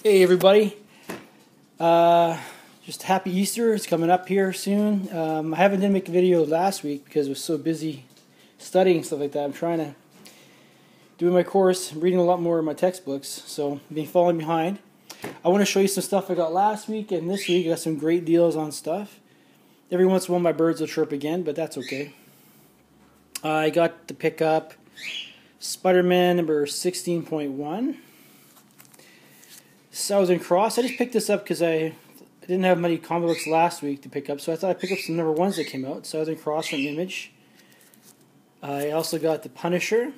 Hey everybody, just happy Easter. It's coming up here soon. I didn't make a video last week because I was so busy studying and stuff like that. I'm trying to do my course, reading a lot more of my textbooks, so I've been falling behind. I want to show you some stuff I got last week and this week. I got some great deals on stuff. Every once in a while my birds will chirp again, but that's okay. I got to pick up Spider-Man number 16.1. Southern Cross. I just picked this up because I didn't have many comic books last week to pick up, so I thought I'd pick up some number ones that came out. Southern Cross from Image. I also got The Punisher.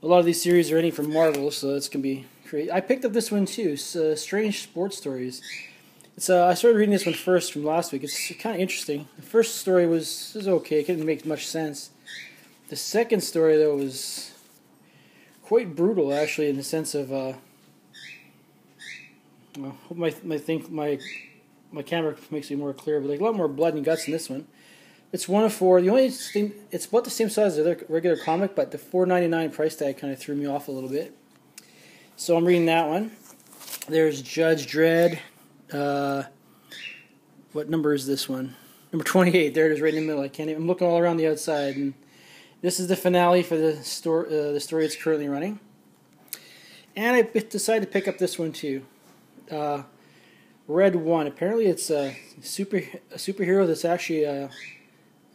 A lot of these series are any from Marvel, so that's going to be great. I picked up this one too, Strange Sports Stories. I started reading this one first from last week. It's kind of interesting. The first story was okay. It didn't make much sense. The second story, though, was quite brutal, actually, in the sense of, I hope my camera makes it more clear, but like a lot more blood and guts in this one. It's 1 of 4. The only thing, it's about the same size as the regular comic, but the $4.99 price tag kind of threw me off a little bit. So I'm reading that one. There's Judge Dredd. What number is this one? Number 28. There it is, right in the middle. I'm looking all around the outside, and this is the finale for the story it's currently running. And I decided to pick up this one too. Red 1. Apparently it's a superhero that's actually a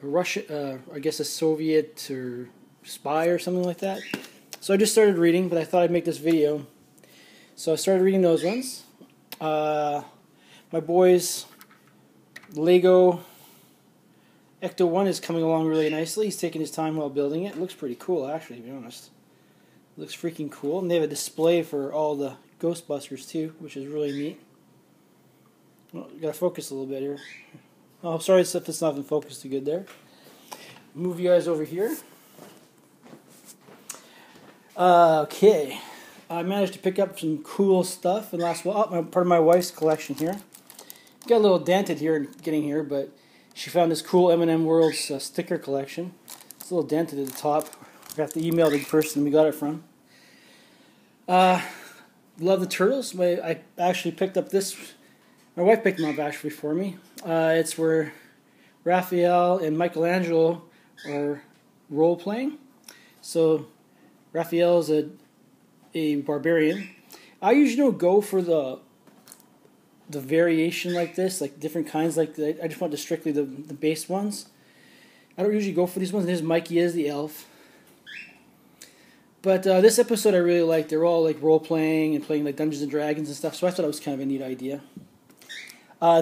Russian, I guess a Soviet or spy or something like that. So I just started reading, but I thought I'd make this video. So I started reading those ones. My boys, Lego Ecto 1 is coming along really nicely. He's taking his time while building it. It looks pretty cool, actually, to be honest. It looks freaking cool. And they have a display for all the Ghostbusters, too, which is really neat. Well, you gotta focus a little bit here. Oh, sorry if it's not in focus too good there. Move you guys over here. Okay. I managed to pick up some cool stuff in the last while. Oh, part of my wife's collection here. Got a little dented here getting here, but she found this cool M&M World's sticker collection. It's a little dented at the top. We have to email the person we got it from. Love the Turtles. I actually picked up this. My wife picked them up actually for me. It's where Raphael and Michelangelo are role playing. So Raphael is a barbarian. I usually don't go for the variation like this, like different kinds. I just want strictly the base ones. I don't usually go for these ones. There's Mikey as the elf. But this episode I really liked. They're all like role playing and playing like Dungeons and Dragons and stuff. So I thought it was kind of a neat idea.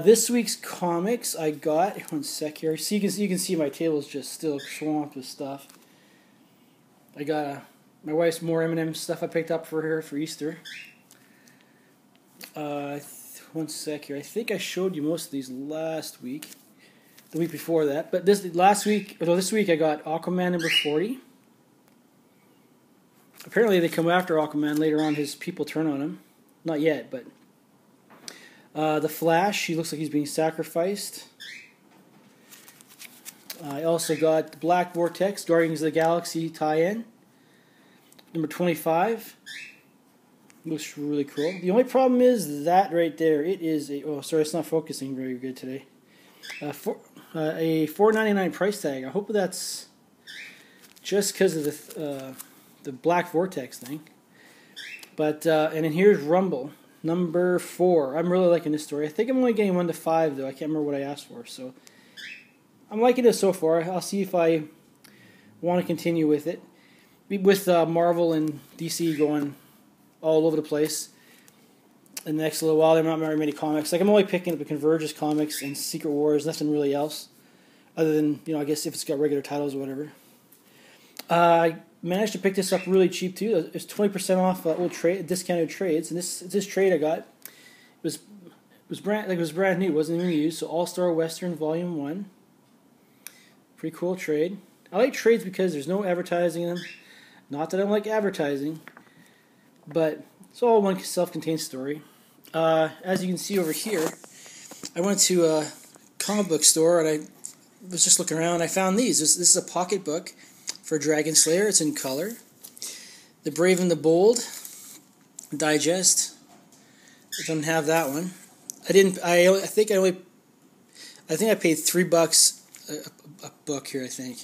This week's comics I got. One sec here. So you can see my table is just still swamped with stuff. I got my wife's more M&M stuff I picked up for her for Easter. One sec here. I think I showed you most of these last week. The week before that. But this week I got Aquaman number 40. Apparently they come after Aquaman later on. His people turn on him. Not yet, but The Flash, he looks like he's being sacrificed. I also got the Black Vortex, Guardians of the Galaxy tie-in. Number 25. Looks really cool. The only problem is that right there. It is a... Oh, sorry, it's not focusing very good today. A $4.99 price tag. I hope that's just because of the Black Vortex thing. But and then here's Rumble, number 4. I'm really liking this story. I think I'm only getting 1 to 5 though. I can't remember what I asked for. So I'm liking it so far. I'll see if I want to continue with it. With Marvel and DC going all over the place in the next little while. There are not very many comics. Like I'm only picking up the Convergence comics and Secret Wars, nothing really else. Other than, I guess if it's got regular titles or whatever. I managed to pick this up really cheap too. It's 20% off old discounted trades. And this trade I got was brand new. It wasn't even used. So All-Star Western Volume 1. Pretty cool trade. I like trades because there's no advertising in them. Not that I don't like advertising, but it's all one self-contained story. As you can see over here, I went to a comic book store and I was just looking around. I found these. This is a pocket book for Dragon Slayer. It's in color. The Brave and the Bold. Digest. I don't have that one. I didn't. I think I paid $3 a book here. I think.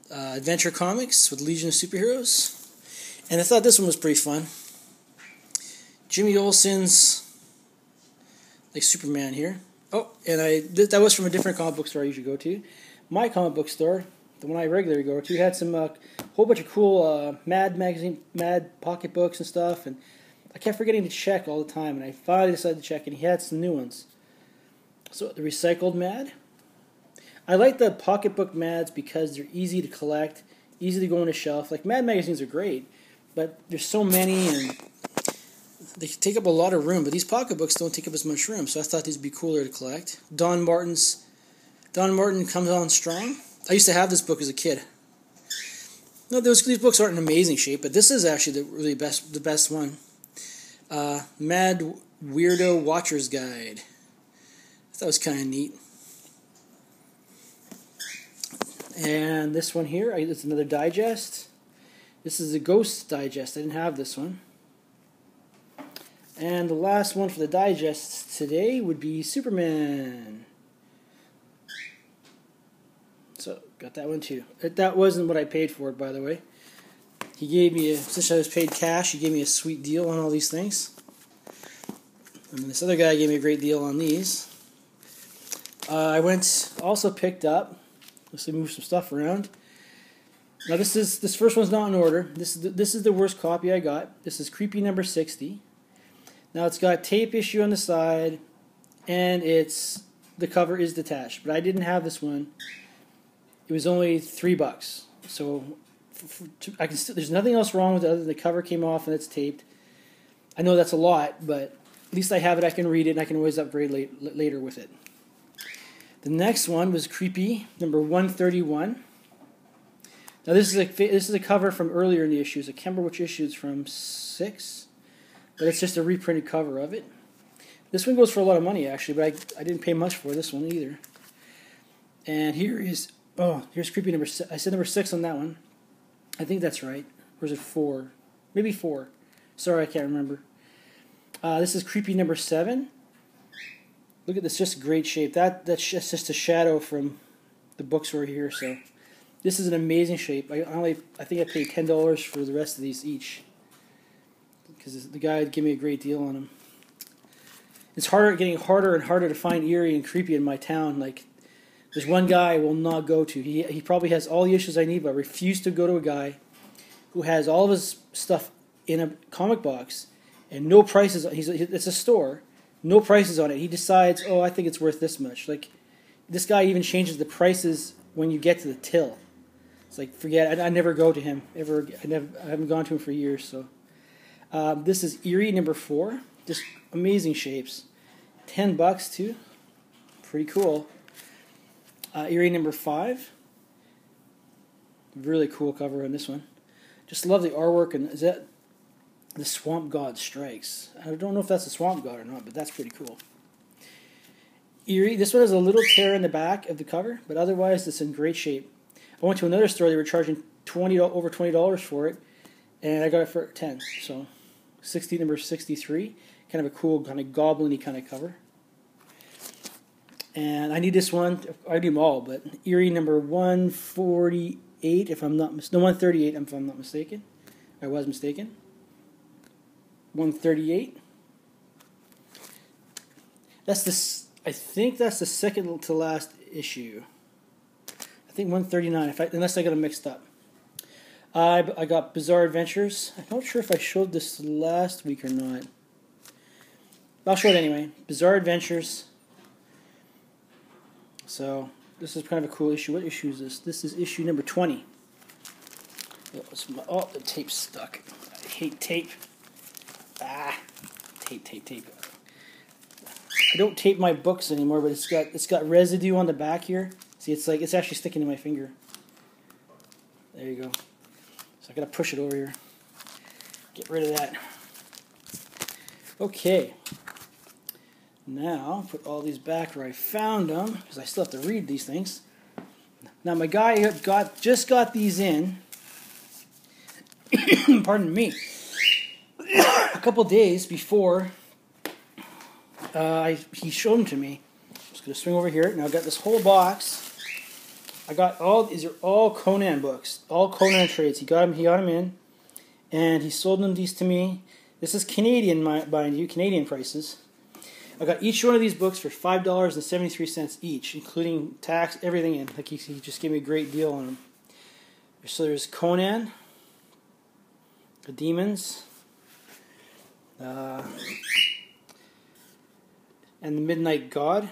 Adventure Comics with Legion of Superheroes, and I thought this one was pretty fun. Jimmy Olsen's like Superman here. Oh, and that was from a different comic book store I usually go to. My comic book store, the one I regularly go to, had some whole bunch of cool Mad magazine, Mad pocket books and stuff, and I kept forgetting to check all the time, and I finally decided to check, and he had some new ones. So the recycled Mad. I like the pocketbook Mads because they're easy to collect, easy to go on a shelf. Like, Mad magazines are great, but there's so many and they take up a lot of room. But these pocketbooks don't take up as much room, so I thought these would be cooler to collect. Don Martin Comes On Strong. I used to have this book as a kid. No, these books aren't in amazing shape, but this is actually the best one. Mad Weirdo Watcher's Guide. I thought it was kind of neat. And this one here, it's another digest. This is a Ghost Digest. I didn't have this one. And the last one for the digest today would be Superman. So, got that one too. That wasn't what I paid for it, by the way. He gave me, since I was paid cash, he gave me a sweet deal on all these things. And this other guy gave me a great deal on these. I also picked up, let's move some stuff around. Now this first one's not in order. This is the worst copy I got. This is Creepy number 60. Now it's got tape issue on the side, and the cover is detached. But I didn't have this one. It was only $3. So there's nothing else wrong with it other than the cover came off and it's taped. I know that's a lot, but at least I have it. I can read it, and I can always upgrade later with it. The next one was Creepy number 131. Now this is a cover from earlier in the issues. I can't remember which issue it's from, 6, but it's just a reprinted cover of it. This one goes for a lot of money actually, but I didn't pay much for this one either. And here's Creepy number 6. I said number 6 on that one. I think that's right. Or is it 4? Maybe 4. Sorry, I can't remember. This is Creepy number 7. Look at this, just great shape. That's just a shadow from the books over here. So this is an amazing shape. I think I paid $10 for the rest of these each because the guy gave me a great deal on them. It's getting harder and harder to find eerie and creepy in my town. Like, there's one guy I will not go to. He probably has all the issues I need, but I refuse to go to a guy who has all of his stuff in a comic box and no prices. It's a store. No prices on it. He decides, oh, I think it's worth this much. Like, this guy even changes the prices when you get to the till. It's like, forget it. I never go to him ever. I haven't gone to him for years. So, this is Eerie number 4. Just amazing shapes. $10 too. Pretty cool. Eerie number 5. Really cool cover on this one. Just love the artwork, and is that the Swamp God Strikes? I don't know if that's the Swamp God or not, but that's pretty cool. Eerie. This one has a little tear in the back of the cover, but otherwise it's in great shape. I went to another store. They were charging over $20 for it, and I got it for 10. So, number 63. Kind of a cool, kind of goblin-y kind of cover. And I need this one. I need them all, but Eerie number 148, if I'm not mistaken. No, 138, if I'm not mistaken. I was mistaken. 138. I think that's the second to last issue. I think 139, unless I got them mixed up. I got Bizarre Adventures. I'm not sure if I showed this last week or not. I'll show it anyway. Bizarre Adventures. So, this is kind of a cool issue. What issue is this? This is issue number 20. Oh, the tape's stuck. I hate tape. Tape. I don't tape my books anymore, but it's got residue on the back here. See, it's actually sticking to my finger. There you go. So I gotta push it over here. Get rid of that. Okay. Now put all these back where I found them because I still have to read these things. Now my guy just got these in. Pardon me. a couple days before he showed them to me. I'm just going to swing over here. Now I've got this whole box. I got these are all Conan books, all Conan trades. He got them in, and he sold these to me. This is Canadian, mind you, Canadian prices. I got each one of these books for $5.73 each, including tax, everything in. Like he just gave me a great deal on them. So there's Conan, the Demons, and the Midnight God.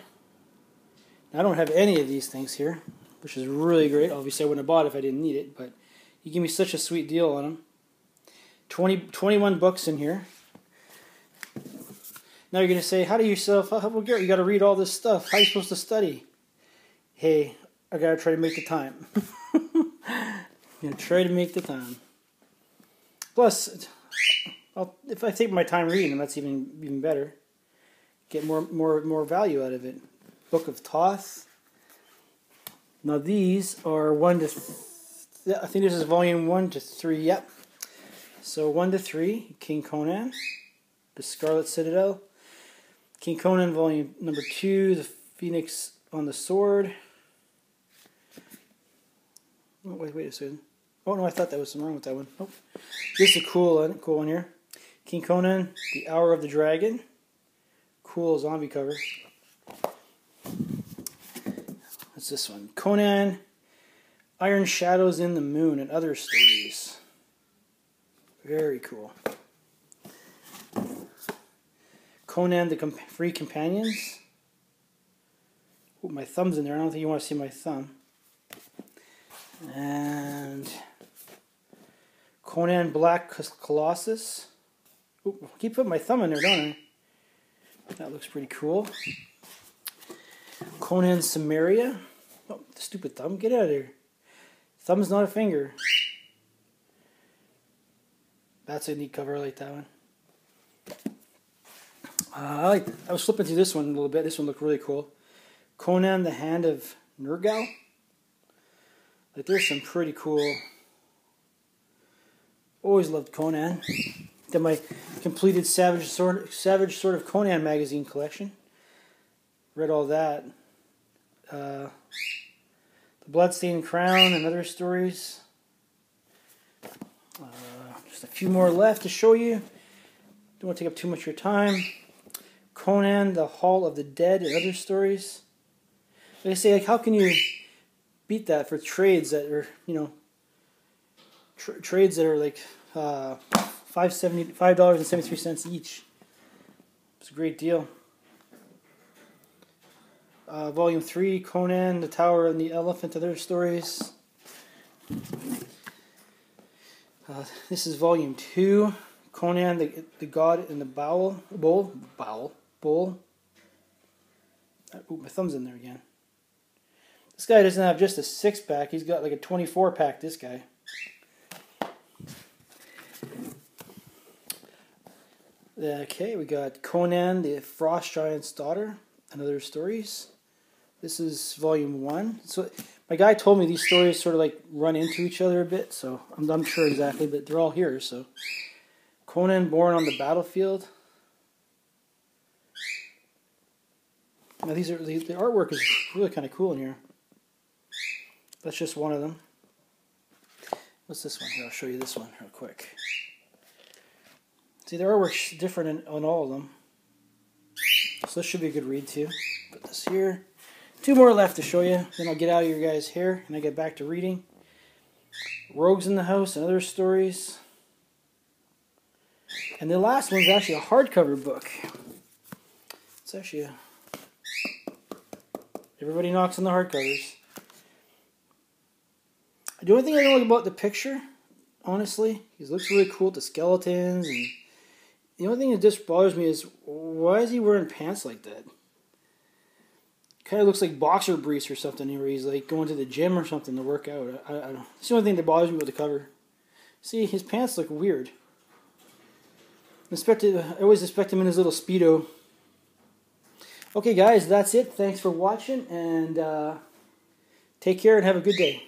Now, I don't have any of these things here, which is really great. Obviously, I wouldn't have bought it if I didn't need it, but he gave me such a sweet deal on them. 21 books in here. Now you're going to say, how do yourself, Garrett, you got to read all this stuff. How are you supposed to study? Hey, I got to try to make the time. I'm going to try to make the time. Plus, if I take my time reading them, that's even better. Get more value out of it. Book of Thoth. Now these are 1 to, I think this is volume 1 to 3, yep. So 1 to 3, King Conan, the Scarlet Citadel. King Conan, volume number 2, the Phoenix on the Sword. Oh, wait a second. Oh no, I thought that was something wrong with that one. Oh, this is a cool one here. King Conan, the Hour of the Dragon. Cool zombie cover. What's this one? Conan, Iron Shadows in the Moon and Other Stories. Very cool. Conan the Free Companions. Ooh, my thumb's in there. I don't think you want to see my thumb. And Conan Black Colossus. Ooh, I keep putting my thumb in there, don't I? That looks pretty cool. Conan Samaria. Oh, stupid thumb. Get out of there. Thumb's not a finger. That's a neat cover. I like that one. I was flipping through this one a little bit. This one looked really cool. Conan the Hand of Nergal. Like, there's some pretty cool. Always loved Conan. Then my completed Savage Sword of Conan magazine collection. Read all that. The Bloodstained Crown and Other Stories. Just a few more left to show you. Don't want to take up too much of your time. Conan, the Hall of the Dead and Other Stories. Like I say, like, how can you beat that for trades that are, trades that are like $5.73 each? It's a great deal. Volume 3, Conan, the Tower and the Elephant, Other Stories. This is Volume 2, Conan, the God in the Bowl. Ooh, my thumb's in there again. This guy doesn't have just a 6-pack, he's got like a 24-pack, this guy. Okay, we got Conan, the Frost Giant's Daughter, and Other Stories. This is Volume 1. So my guy told me these stories sort of like run into each other a bit, so I'm not sure exactly, but they're all here. So Conan, Born on the Battlefield. Now the artwork is really kind of cool in here. That's just one of them. What's this one here? I'll show you this one real quick. See, the artwork's different on all of them. So this should be a good read too. Put this here. 2 more left to show you. Then I'll get out of your guys' hair and I get back to reading. Rogues in the House and Other Stories. And the last one's actually a hardcover book. It's actually a... Everybody knocks on the hardcovers. The only thing I don't like about the picture, honestly, is it looks really cool with the skeletons. And the only thing that just bothers me is, why is he wearing pants like that? Kind of looks like boxer briefs or something, where he's like going to the gym or something to work out. I don't know. It's the only thing that bothers me with the cover. See, his pants look weird. I always expect him in his little Speedo. Okay, guys, that's it. Thanks for watching, and take care and have a good day.